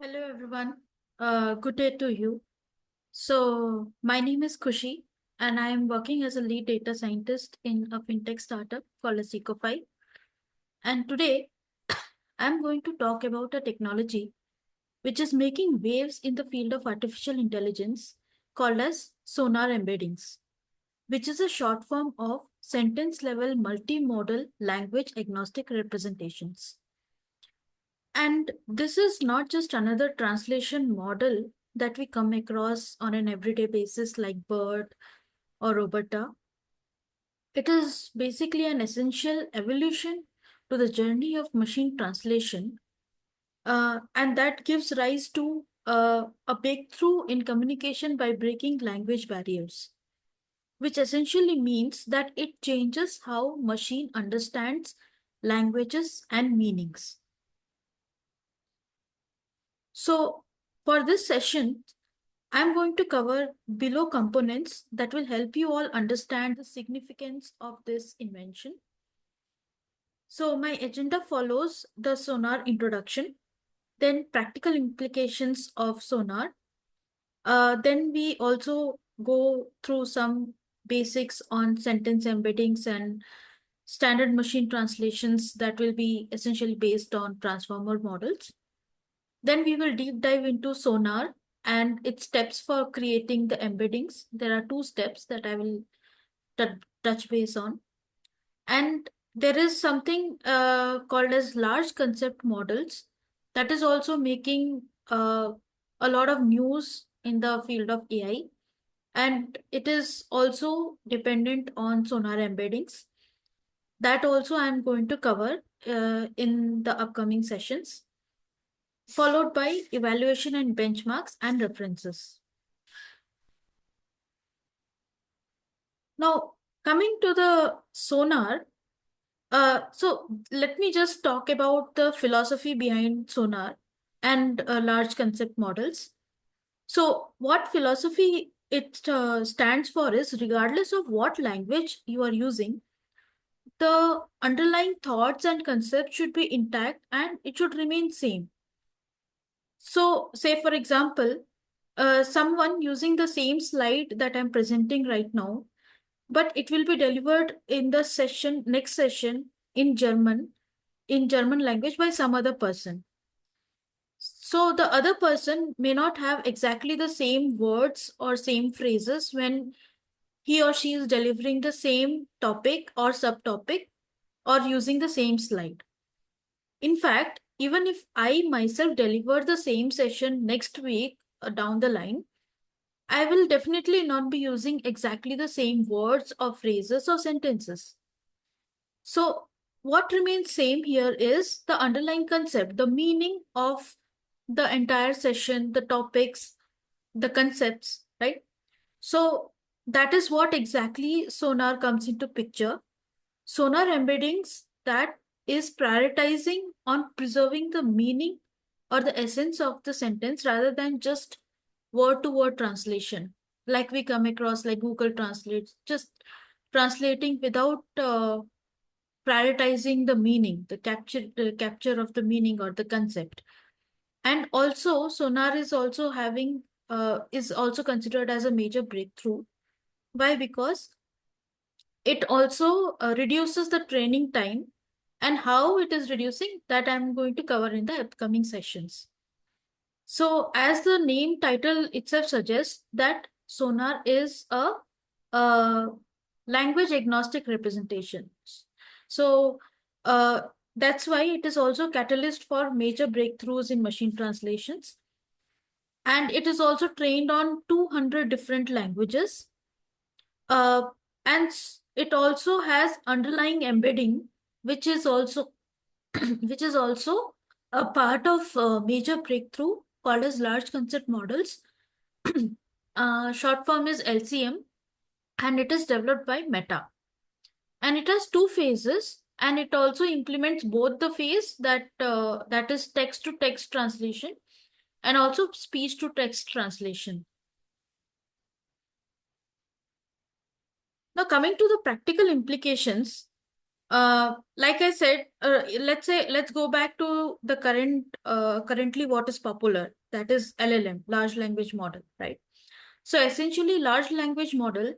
Hello everyone. Good day to you. So my name is Khushi and I am working as a lead data scientist in a fintech startup called as Ecofy. And today I'm going to talk about a technology which is making waves in the field of artificial intelligence called as SONAR embeddings, which is a short form of sentence level multimodal language agnostic representations. And this is not just another translation model that we come across on an everyday basis like BERT or Roberta. It is basically an essential evolution to the journey of machine translation, and that gives rise to a breakthrough in communication by breaking language barriers, which essentially means that it changes how machine understands languages and meanings. So for this session, I'm going to cover below components that will help you all understand the significance of this invention. So my agenda follows the SONAR introduction, then practical implications of SONAR. Then we also go through some basics on sentence embeddings and standard machine translations that will be essentially based on transformer models. Then we will deep dive into SONAR and its steps for creating the embeddings. There are two steps that I will touch base on. And there is something called as large concept models that is also making a lot of news in the field of AI. And it is also dependent on SONAR embeddings. That also I'm going to cover in the upcoming sessions, followed by evaluation and benchmarks and references. Now, coming to the SONAR, so let me just talk about the philosophy behind SONAR and large concept models. So, what philosophy it stands for is regardless of what language you are using, the underlying thoughts and concepts should be intact and it should remain same. So, say for example, someone using the same slide that I'm presenting right now, but it will be delivered in the next session in German language by some other person. So the other person may not have exactly the same words or same phrases when he or she is delivering the same topic or subtopic or using the same slide. In fact, even if I myself deliver the same session next week down the line, I will definitely not be using exactly the same words or phrases or sentences. So what remains same here is the underlying concept, the meaning of the entire session, the topics, the concepts, right? So that is what exactly Sonar comes into picture. Sonar embeddings that is prioritizing on preserving the meaning or the essence of the sentence rather than just word to word translation like we come across like Google translates, just translating without prioritizing the meaning, the capture of the meaning or the concept. And also Sonar is also considered as a major breakthrough. Why? Because it also reduces the training time, and how it is reducing that I'm going to cover in the upcoming sessions. So as the name title itself suggests that Sonar is a language agnostic representation. So uh, that's why it is also catalyst for major breakthroughs in machine translations. And it is also trained on 200 different languages. Uh, and it also has underlying embedding, which is also which is also a part of a major breakthrough called as large concept models. Short form is LCM, and it is developed by Meta. And it has two phases, and it also implements both the phase that is text to text translation and also speech to text translation. Now, coming to the practical implications, Like I said, let's go back to the currently what is popular, that is LLM, large language model, right? So essentially, large language model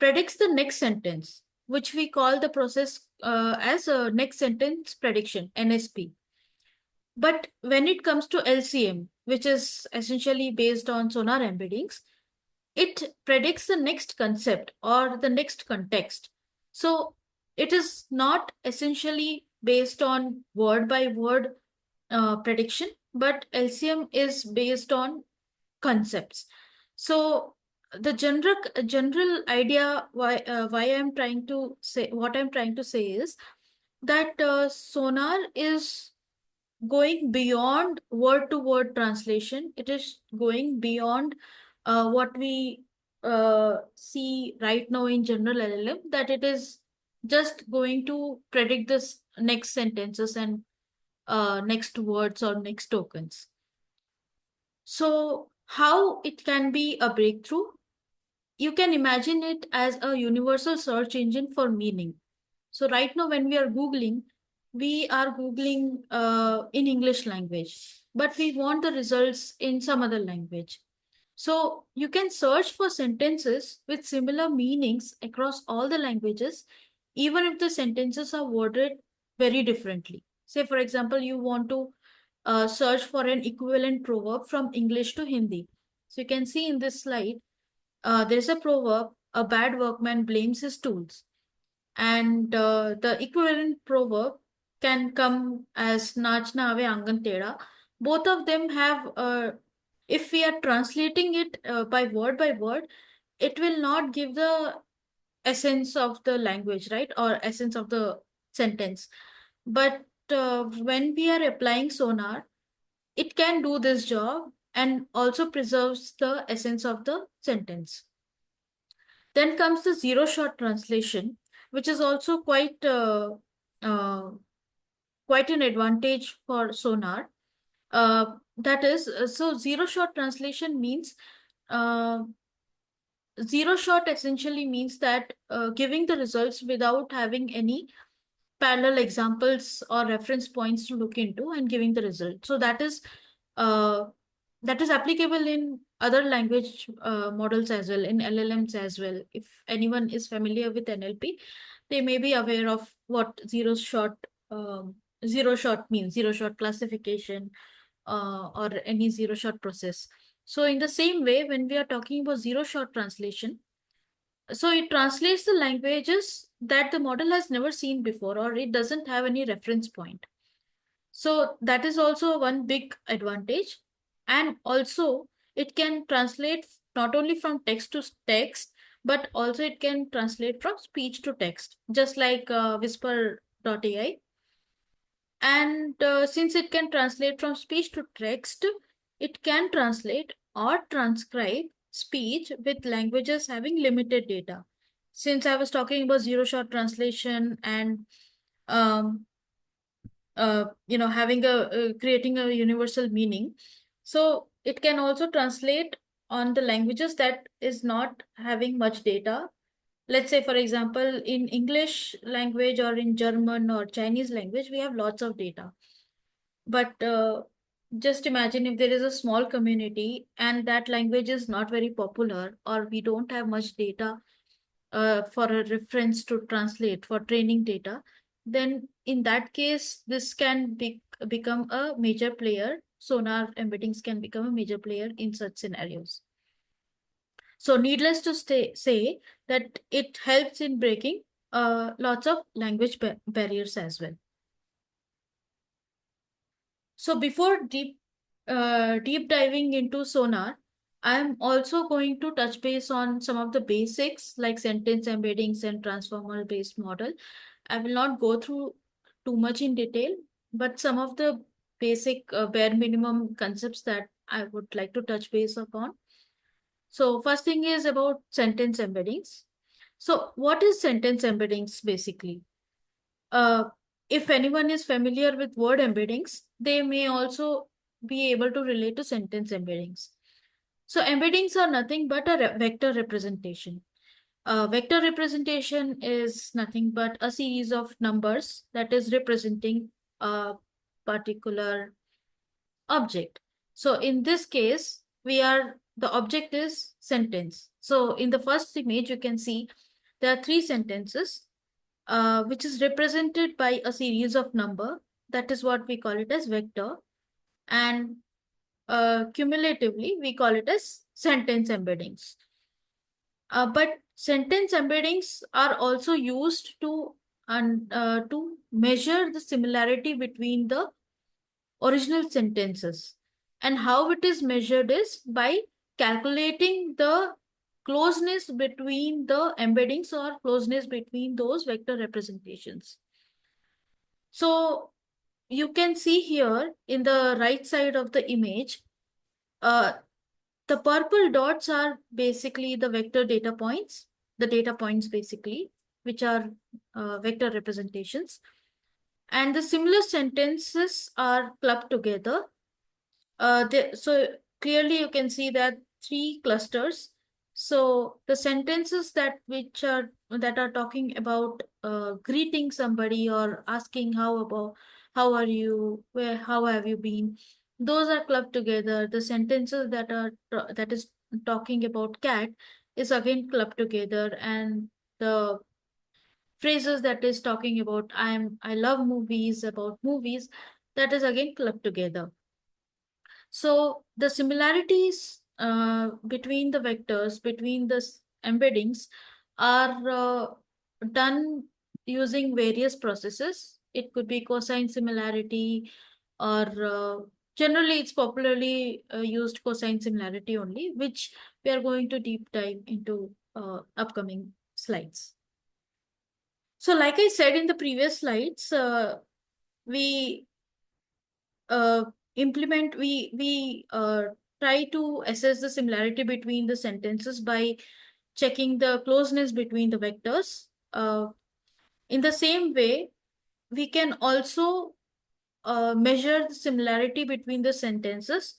predicts the next sentence, which we call the process as a next sentence prediction, NSP. But when it comes to LCM, which is essentially based on sonar embeddings, it predicts the next concept or the next context. So it is not essentially based on word by word prediction, but LCM is based on concepts. So the general idea why I'm trying to say what I'm trying to say is that sonar is going beyond word to word translation. It is going beyond what we see right now in general LLM, that it is just going to predict this next sentences and next words or next tokens. So, how it can be a breakthrough? You can imagine it as a universal search engine for meaning. So right now, when we are Googling in English language, but we want the results in some other language. So you can search for sentences with similar meanings across all the languages, even if the sentences are worded very differently. Say, for example, you want to search for an equivalent proverb from English to Hindi. So you can see in this slide, there's a proverb: a bad workman blames his tools. And the equivalent proverb can come as Nach na ave angan teda. Both of them have, if we are translating it by word, it will not give the essence of the language, right? Or essence of the sentence. But when we are applying sonar, it can do this job and also preserves the essence of the sentence. Then comes the zero shot translation, which is also uh, quite an advantage for sonar. That is, so zero shot translation means uh, zero shot essentially means that giving the results without having any parallel examples or reference points to look into and giving the result. So uh, that is applicable in other language models as well, in LLMs as well. If anyone is familiar with NLP, they may be aware of what um, zero shot means, zero shot classification, or any zero shot process. So in the same way, when we are talking about zero shot translation, so it translates the languages that the model has never seen before, or it doesn't have any reference point. So that is also one big advantage. And also, it can translate not only from text to text, but also it can translate from speech to text, just like Whisper.ai. And since it can translate from speech to text, it can translate or transcribe speech with languages having limited data. Since I was talking about zero shot translation and um, having creating a universal meaning, so it can also translate on the languages that is not having much data. Let's say, for example, in English language or in German or Chinese language, we have lots of data. But just imagine if there is a small community and that language is not very popular, or we don't have much data for a reference to translate for training data, then in that case, this can become a major player. Sonar embeddings can become a major player in such scenarios. So, needless to say that it helps in breaking lots of language barriers as well. So before deep diving into sonar, I am also going to touch base on some of the basics like sentence embeddings and transformer based model. I will not go through too much in detail, but some of the basic bare minimum concepts that I would like to touch base upon. So first thing is about sentence embeddings. So what is sentence embeddings basically? Uh, if anyone is familiar with word embeddings, they may also be able to relate to sentence embeddings. So embeddings are nothing but a vector representation. A vector representation is nothing but a series of numbers that is representing a particular object. So in this case, the object is sentence. So in the first image, you can see there are three sentences, which is represented by a series of number. That is what we call it as vector. And cumulatively, we call it as sentence embeddings. But sentence embeddings are also used to measure the similarity between the original sentences. And how it is measured is by calculating the closeness between the embeddings or closeness between those vector representations. So you can see here in the right side of the image, uh, the purple dots are basically the vector data points, the data points basically, which are vector representations. And the similar sentences are clubbed together. So clearly you can see that three clusters. So the sentences that are talking about greeting somebody or asking how are you, how have you been, those are clubbed together. The sentences that is talking about cat is again clubbed together, and the phrases that is talking about I love movies, about movies, that is again clubbed together. So the similarities between the vectors, between the embeddings, are done using various processes. It could be cosine similarity, or generally it's popularly used cosine similarity only, which we are going to deep dive into upcoming slides. So like I said in the previous slides, we uh, we try to assess the similarity between the sentences by checking the closeness between the vectors. In the same way, we can also measure the similarity between the sentences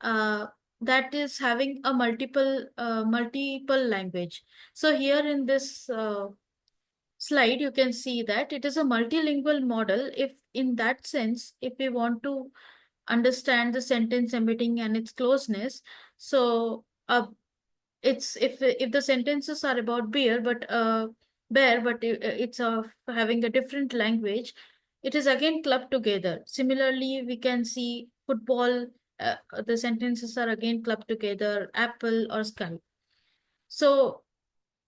uh, that is having a multiple language. So here in this slide, you can see that it is a multilingual model. If in that sense, if we want to understand the sentence embedding and its closeness, so it's if the sentences are about bear, but it's of having a different language, it is again clubbed together. Similarly, we can see football. The sentences are again clubbed together, apple or sky. So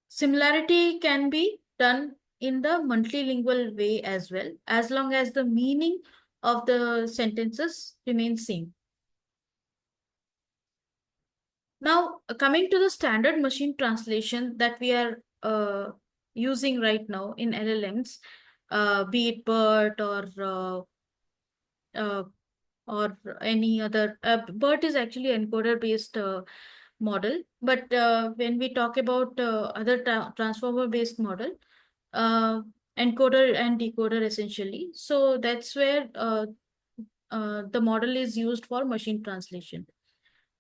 similarity can be done in the multilingual way as well, as long as the meaning of the sentences remain same. Now, coming to the standard machine translation that we are using right now in LLMs, be it BERT uh, or any other. BERT is actually encoder-based model, but when we talk about other transformer-based model, uh, encoder and decoder essentially. So that's where the model is used for machine translation.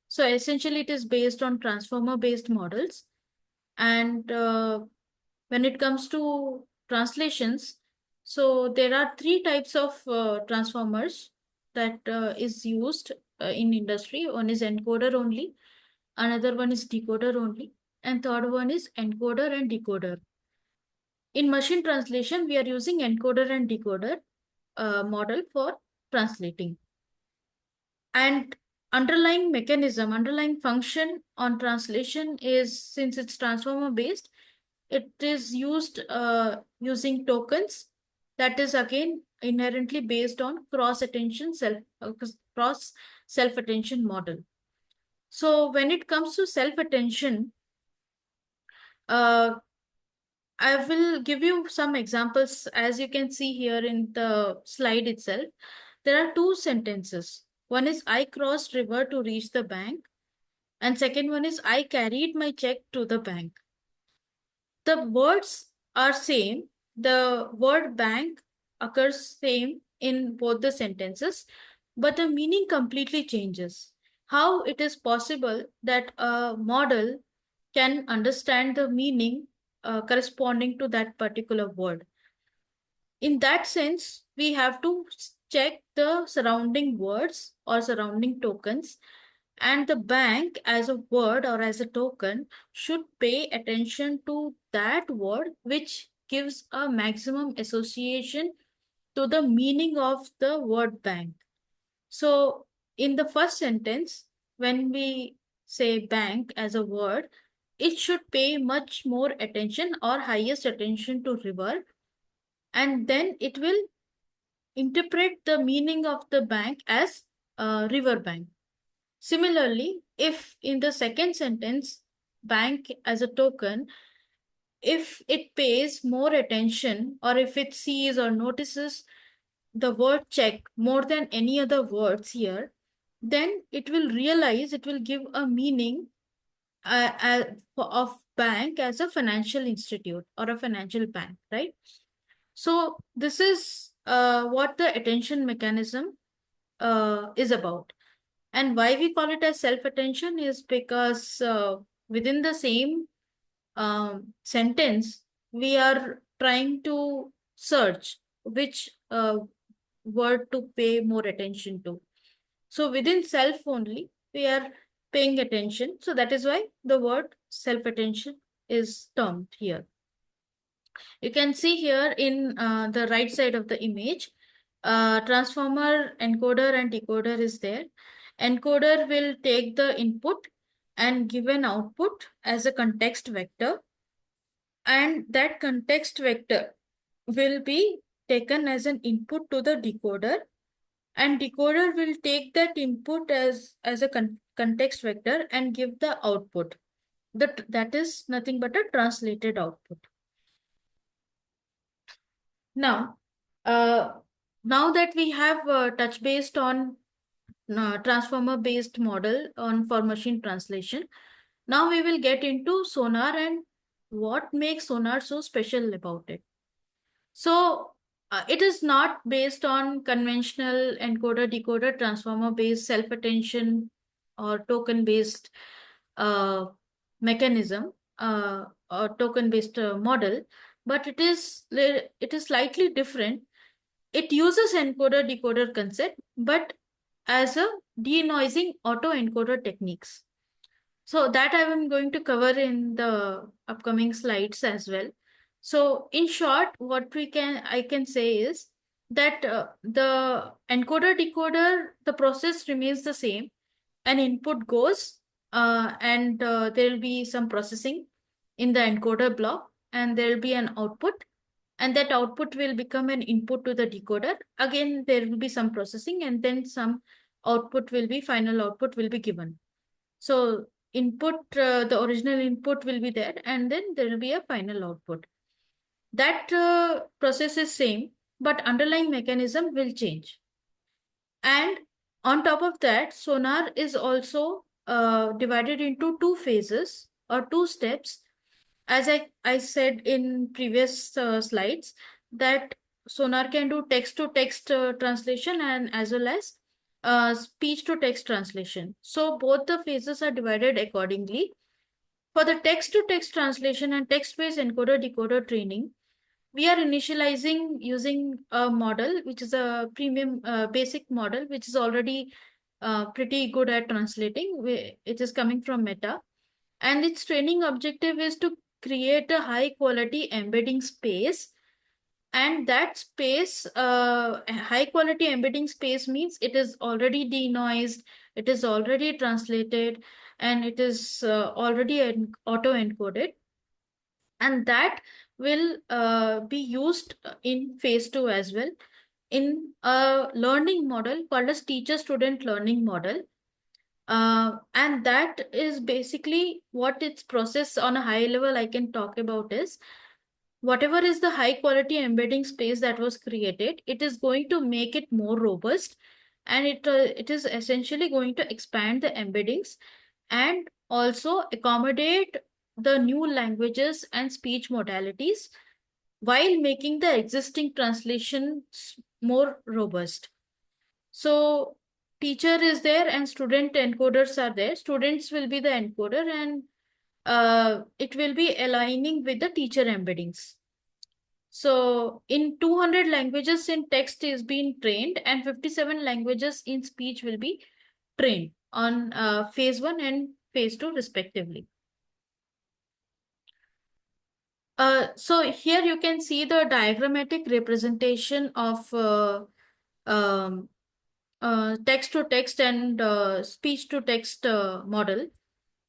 So essentially, it is based on transformer-based models. And when it comes to translations, so there are three types of transformers that is used in industry. One is encoder only, another one is decoder only, and third one is encoder and decoder. In machine translation, we are using encoder and decoder model for translating. And underlying function on translation is, since it's transformer based, it is used using tokens that is again inherently based on cross self attention model. So when it comes to self attention, uh, I will give you some examples. As you can see here in the slide itself, there are two sentences. One is I crossed river to reach the bank, and second one is I carried my check to the bank. The words are same. The word bank occurs same in both the sentences, but the meaning completely changes. How it is possible that a model can understand the meaning corresponding to that particular word. In that sense, we have to check the surrounding words or surrounding tokens, and the bank as a word or as a token should pay attention to that word which gives a maximum association to the meaning of the word bank. So, in the first sentence, when we say bank as a word, it should pay much more attention or highest attention to river, and then it will interpret the meaning of the bank as river bank. Similarly, if in the second sentence, bank as a token, if it pays more attention or if it sees or notices the word check more than any other words here, then it will realize, it will give a meaning of bank as a financial institute or a financial bank, right? So this is what the attention mechanism is about. And why we call it as self-attention is because within the same sentence, we are trying to search which word to pay more attention to. So within self only, we are paying attention. So that is why the word self-attention is termed here. You can see here in the right side of the image, transformer, encoder and decoder is there. Encoder will take the input and give an output as a context vector, and that context vector will be taken as an input to the decoder, and decoder will take that input as a context vector and give the output. That is nothing but a translated output. Now, now that we have touch based on transformer based model on for machine translation, now we will get into sonar and what makes sonar so special about it. So it is not based on conventional encoder decoder transformer based self attention or token based mechanism or token based model, but it is slightly different. It uses encoder decoder concept, but as a denoising auto encoder techniques. So that I am going to cover in the upcoming slides as well. So in short, what I can say is that the encoder decoder, the process remains the same. An input goes and there will be some processing in the encoder block, and there will be an output, and that output will become an input to the decoder. Again, there will be some processing, and then some final output will be given. So the original input will be there, and then there will be a final output. That process is same, but underlying mechanism will change. And on top of that, sonar is also divided into two phases or two steps. As I said in previous slides, that sonar can do text to text translation and as well as speech to text translation. So both the phases are divided accordingly. For the text to text translation and text based encoder decoder training, we are initializing using a model which is a premium basic model which is already pretty good at translating. It is coming from Meta, and its training objective is to create a high quality embedding space. And that space, high quality embedding space means it is already denoised, it is already translated, and it is already auto encoded, and that will be used in phase 2 as well in a learning model called as teacher student learning model. And that is basically what its process on a high level I can talk about is whatever is the high quality embedding space that was created, it is going to make it more robust, and it is essentially going to expand the embeddings and also accommodate the new languages and speech modalities while making the existing translations more robust. So teacher is there and student encoders are there. Students will be the encoder, and it will be aligning with the teacher embeddings. So in 200 languages in text is being trained, and 57 languages in speech will be trained on phase 1 and phase 2 respectively. So here you can see the diagrammatic representation of um, text to text and speech to text model.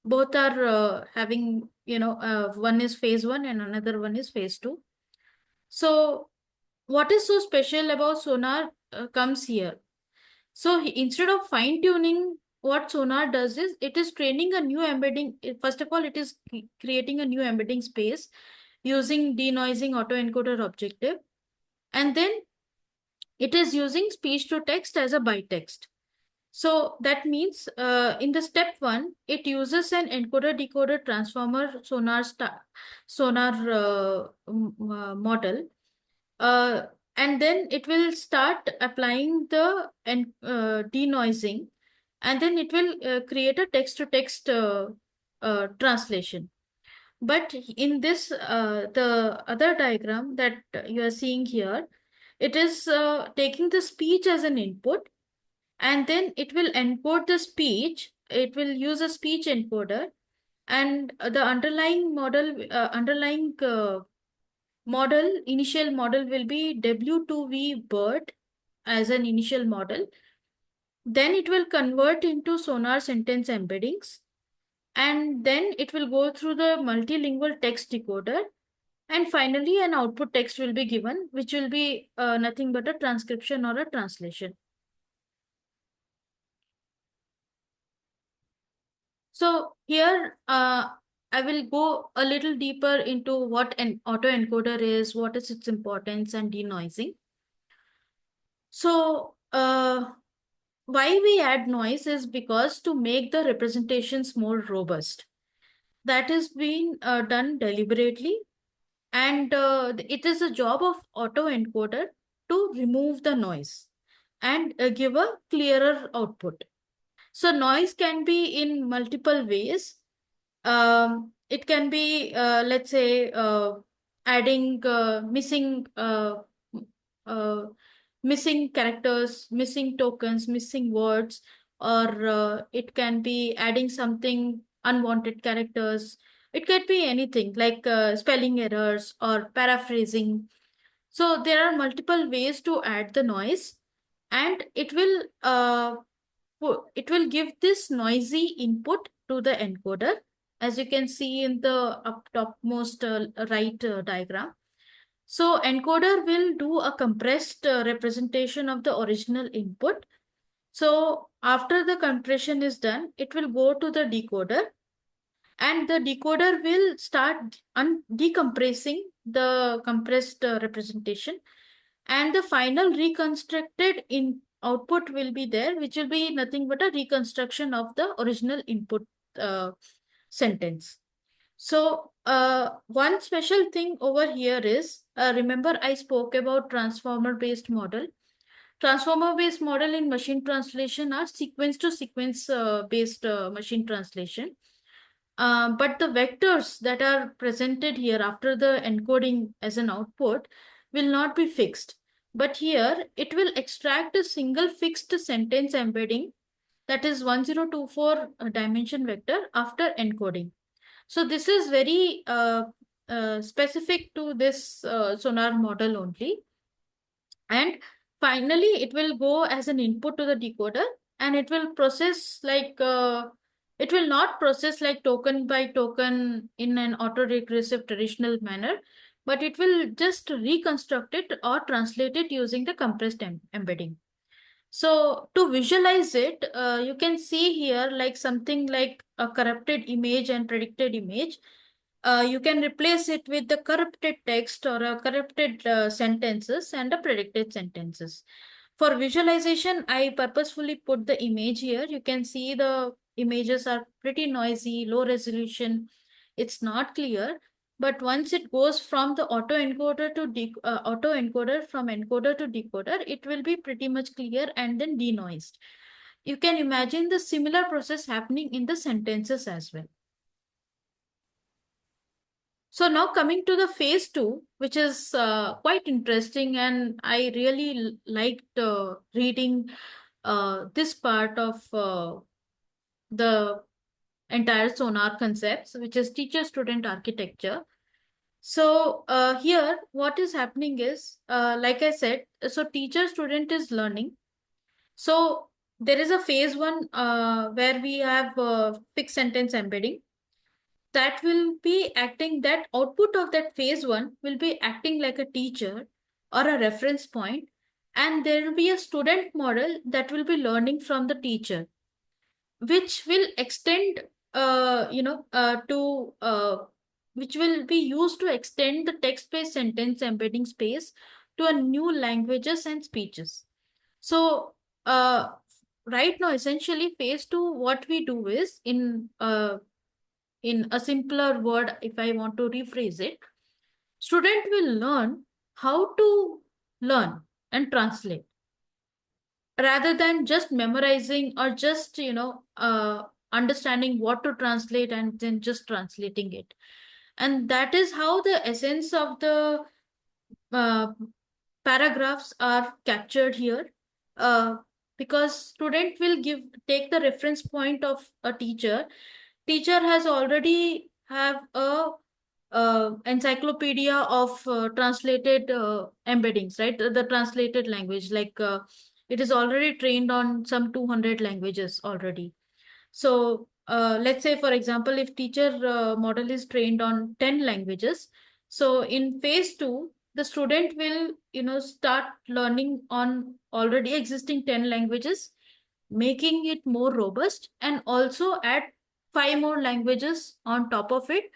Both are having, one is phase 1 and another one is phase 2. So what is so special about Sonar comes here. So instead of fine tuning, what Sonar does is it is training a new embedding. First of all, it is creating a new embedding space using denoising autoencoder objective. And then it is using speech to text as a byte text. So that means in the step 1, it uses an encoder decoder transformer sonar model. Uh, and then it will start applying the denoising, and then it will create a text to text translation. But in this, the other diagram that you are seeing here, it is taking the speech as an input, and then it will encode the speech. It will use a speech encoder, and the underlying initial model will be W2V BERT as an initial model. Then it will convert into Sonar sentence embeddings, and then it will go through the multilingual text decoder, and finally an output text will be given, which will be nothing but a transcription or a translation. So here I will go a little deeper into what an autoencoder is, what is its importance, and denoising. So why we add noise is because to make the representations more robust. That is being done deliberately, and it is a job of autoencoder to remove the noise and give a clearer output. So noise can be in multiple ways. It can be, let's say, adding uh, missing characters, missing tokens, missing words, or it can be adding something unwanted characters. It can be anything like spelling errors or paraphrasing. So there are multiple ways to add the noise, and it will give this noisy input to the encoder, as you can see in the up topmost right diagram. So encoder will do a compressed representation of the original input. So after the compression is done, it will go to the decoder, and the decoder will start decompressing the compressed representation, and the final reconstructed in output will be there, which will be nothing but a reconstruction of the original input uh, sentence. So one special thing over here is, remember I spoke about transformer based model. Transformer based model in machine translation are sequence to sequence based machine translation. But the vectors that are presented here after the encoding as an output will not be fixed. But here it will extract a single fixed sentence embedding, that is 1024 dimension vector after encoding. So this is very specific to this sonar model only. And finally, it will go as an input to the decoder, and it will process like, it will not process like token by token in an auto-regressive traditional manner, but it will just reconstruct it or translate it using the compressed embedding. So to visualize it, you can see here like something like a corrupted image and predicted image. You can replace it with the corrupted text or a corrupted sentences and a predicted sentences. For visualization, I purposefully put the image here. You can see the images are pretty noisy, low resolution. It's not clear. But once it goes from the autoencoder to autoencoder, from encoder to decoder, it will be pretty much clear and then denoised. You can imagine the similar process happening in the sentences as well. So now coming to the phase two, which is quite interesting, and I really liked reading this part of the entire sonar concepts, which is teacher student architecture. So here, what is happening is, like I said, so teacher student is learning. So there is a phase one where we have fixed sentence embedding that will be acting, that output of that phase one will be acting like a teacher or a reference point, and there will be a student model that will be learning from the teacher, which will extend to which will be used to extend the text-based sentence embedding space to a new languages and speeches. So uh, right now, essentially phase two, what we do is, in a simpler word, if I want to rephrase it, student will learn how to learn and translate rather than just memorizing or just understanding what to translate and then just translating it. And that is how the essence of the uh, paragraphs are captured here, uh, because student will give take the reference point of a teacher. Teacher has already have a encyclopedia of translated embeddings, right? The translated language, like it is already trained on some 200 languages already. So let's say, for example, if teacher model is trained on 10 languages, so in phase two, the student will, start learning on already existing 10 languages, making it more robust, and also add five more languages on top of it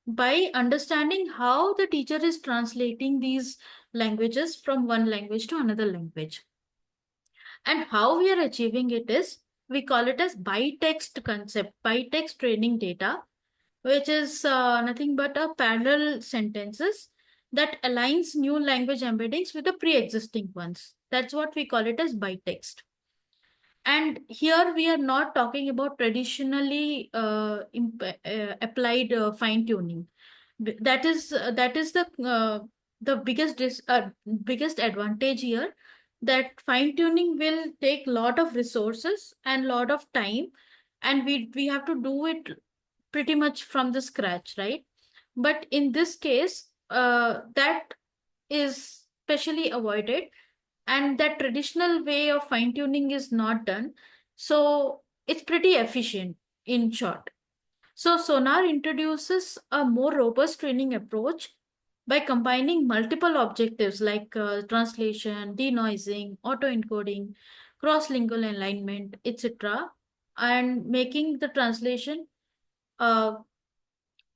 by understanding how the teacher is translating these languages from one language to another language. And how we are achieving it is, we call it as by text concept, by text training data, which is nothing but a parallel sentences that aligns new language embeddings with the pre-existing ones. That's what we call it as by text. And here we are not talking about traditionally applied fine tuning. That is the biggest advantage here, that fine tuning will take lot of resources and lot of time, and we have to do it pretty much from the scratch, right? But in this case, that is specially avoided, and that traditional way of fine tuning is not done. So it's pretty efficient, in short. So Sonar introduces a more robust training approach by combining multiple objectives like translation, denoising, auto-encoding, cross-lingual alignment, etc., and making the translation uh,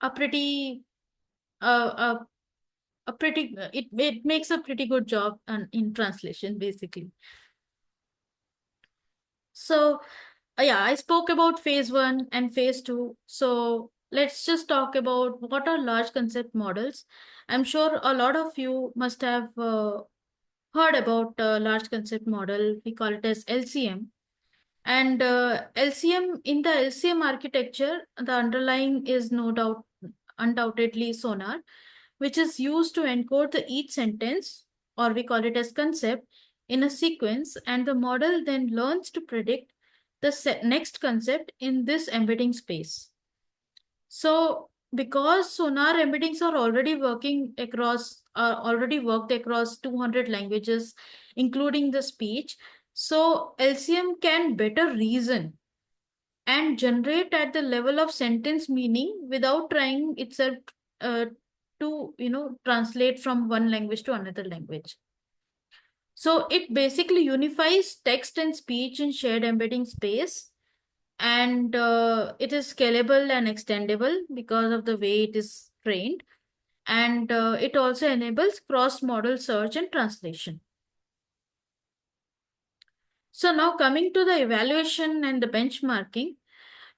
a pretty a pretty it makes a pretty good job in translation, basically. So yeah, I spoke about phase one and phase two. So let's just talk about what are large concept models. I'm sure a lot of you must have heard about large concept model. We call it as LCM. And LCM, in the LCM architecture, the underlying is no doubt, undoubtedly, Sonar, which is used to encode the each sentence, or we call it as concept, in a sequence, and the model then learns to predict the next concept in this embedding space. So because Sonar embeddings are already worked across 200 languages, including the speech, so LCM can better reason and generate at the level of sentence meaning without trying itself uh, to translate from one language to another language. So it basically unifies text and speech in shared embedding space, and it is scalable and extendable because of the way it is trained, and it also enables cross-model search and translation. So now coming to the evaluation and the benchmarking.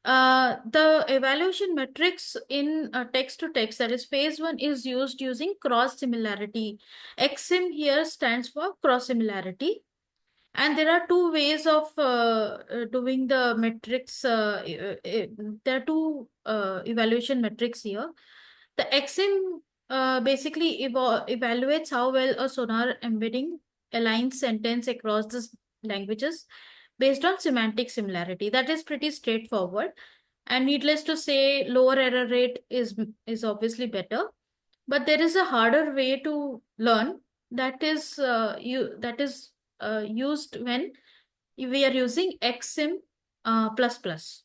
The evaluation metrics in text to text, that is phase one, is used using cross similarity. XSIM here stands for cross similarity. And there are two ways of doing the metrics. There are two evaluation metrics here. The XIM basically evaluates how well a sonar embedding aligns sentence across the languages based on semantic similarity. That is pretty straightforward. And needless to say, lower error rate is obviously better. But there is a harder way to learn that is used when we are using XIM plus plus.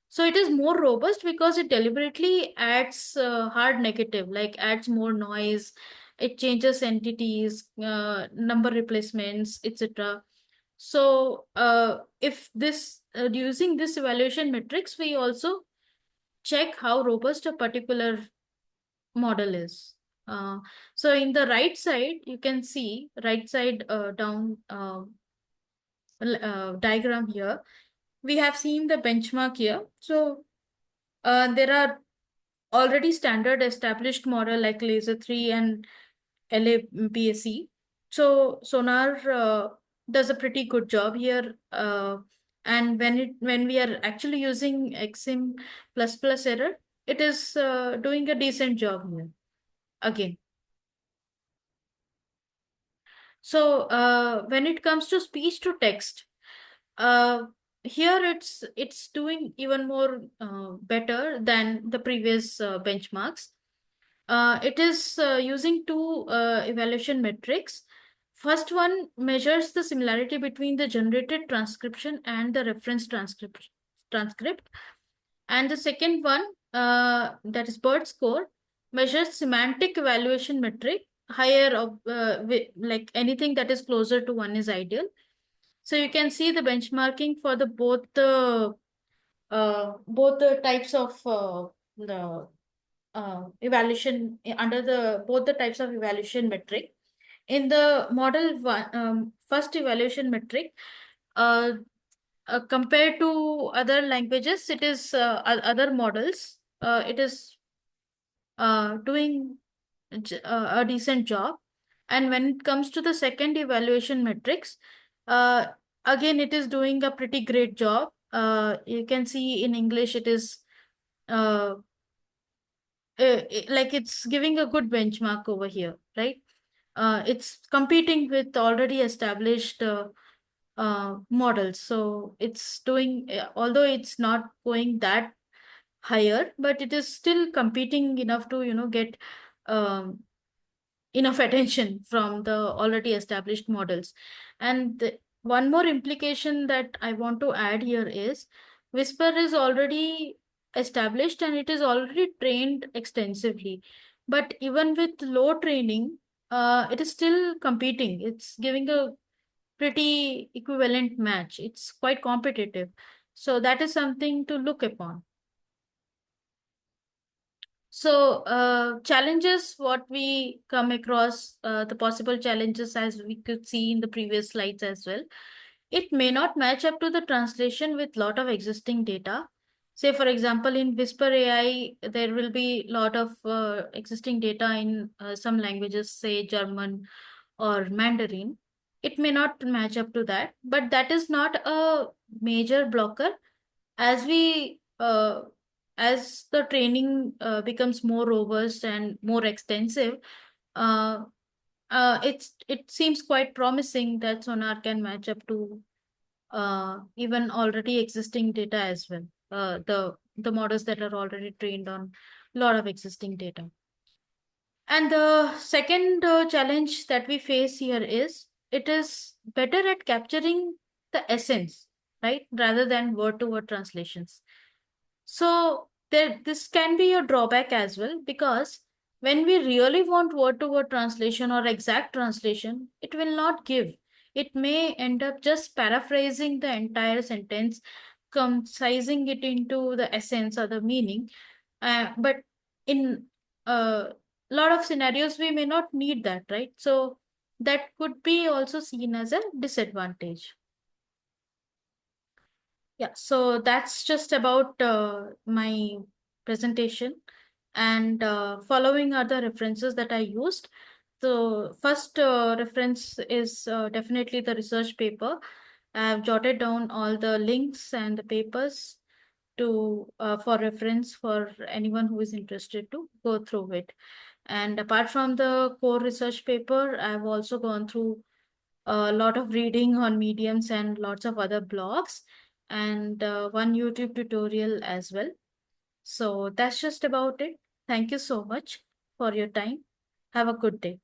So it is more robust because it deliberately adds hard negative, like adds more noise, it changes entities, number replacements, etc. So if this using this evaluation metrics, we also check how robust a particular model is. So in the right side, you can see right side down diagram here. We have seen the benchmark here. So there are already standard established model like Laser 3 and LAPSC. So Sonar does a pretty good job here. And when we are actually using XIM plus plus error, it is doing a decent job here again. So when it comes to speech to text, uh, here it's doing even more better than the previous benchmarks. It is using two evaluation metrics. First one measures the similarity between the generated transcription and the reference transcript. And the second one, that is BERT score, measures semantic evaluation metric. Higher of like anything that is closer to one is ideal. So you can see the benchmarking for the both the types of the evaluation under the both the types of evaluation metric. In the model one, first evaluation metric, uh, compared to other languages, it is other models. It is doing a decent job. And when it comes to the second evaluation metrics, uh, again, it is doing a pretty great job. You can see in English, it is uh, like it's giving a good benchmark over here, right? It's competing with already established models. So it's doing, although it's not going that higher, but it is still competing enough to, get um, enough attention from the already established models. And one more implication that I want to add here is Whisper is already established and it is already trained extensively. But even with low training, it is still competing. It's giving a pretty equivalent match. It's quite competitive. So that is something to look upon. So, challenges, what we come across, the possible challenges as we could see in the previous slides as well. It may not match up to the translation with lot of existing data. Say, for example, in Whisper AI, there will be lot of existing data in some languages, say German or Mandarin. It may not match up to that, but that is not a major blocker as we as the training becomes more robust and more extensive. uh, it seems quite promising that Sonar can match up to even already existing data as well, the models that are already trained on a lot of existing data. And the second challenge that we face here is it is better at capturing the essence, right, rather than word to word translations. So this can be a drawback as well, because when we really want word-to-word translation or exact translation, it will not give. It may end up just paraphrasing the entire sentence, concising it into the essence or the meaning. But in a lot of scenarios, we may not need that, right? So that could be also seen as a disadvantage. Yeah, so that's just about my presentation. And following are the references that I used. The first reference is definitely the research paper. I've jotted down all the links and the papers to for reference for anyone who is interested to go through it. And apart from the core research paper, I've also gone through a lot of reading on mediums and lots of other blogs, and one YouTube tutorial as well. So that's just about it. Thank you so much for your time. Have a good day.